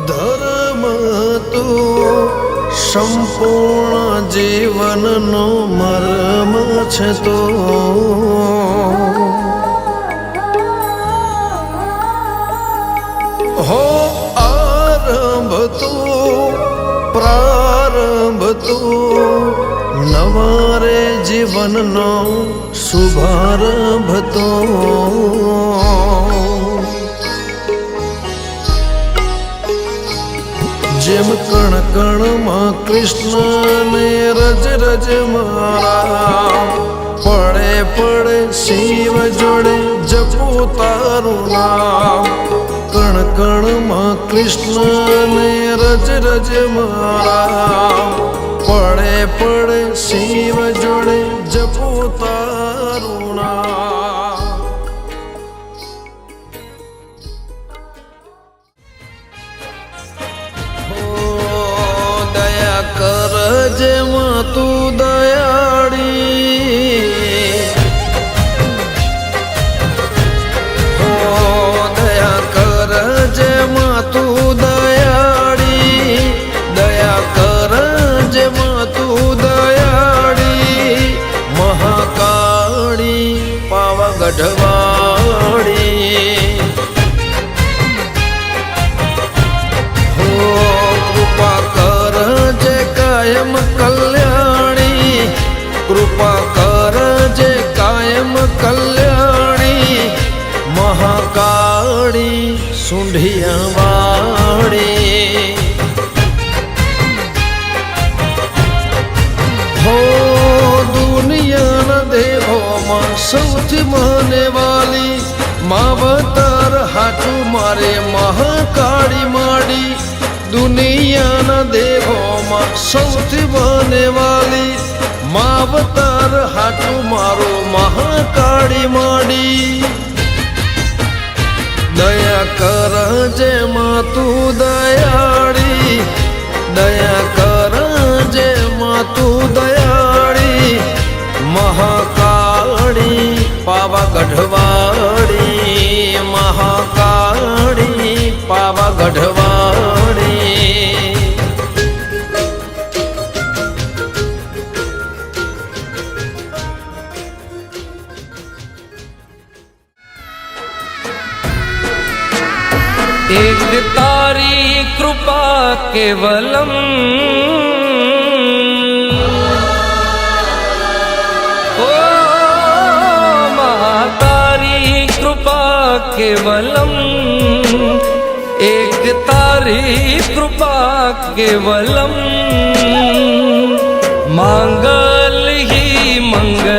ધર્મ તું સંપૂર્ણ જીવનનો મર્મ છે તો હો આરંભ તું પ્રારંભ તું નવારે જીવનનો શુભારંભ તો જેમ કણ કણમાં કૃષ્ણને રજ રજ મારા પડે પડે શિવ જોડે જપું તારું નામ કણ કણમાં કૃષ્ણને રજ રજ મારા પડે પડે શિવ જોડે જપું તારું નામ દયા કરજે માં તું દયાળી દયા કરજે માં તું દયાળી દયા કરજે માં તું દયાળી મહાકાળી પાવાગઢવાળી કાયમ કલ્યાણી કૃપા કરજે કાયમ કલ્યાણી મહાકાળી સુંઢિયાવાળી હો દુનિયાના દેવોમાં સૌથી મને વાલી માવતર હાચું મારે મહાકાળી માડી દુનિયાના દેવોમાં સૌથી બનેવાલી માવતર હાટું મારો મહાકાળી માડી દયા કરજે માં તું દયાળી દયા કરજે માં તું દયાળી મહાકાળી પાવાગઢવાળી મહાકાળી પાવાગઢવાળી एक तारी कृपा केवलम ओ तारी कृपा केवलम एक तारी कृपा केवलम मांगल ही मंगल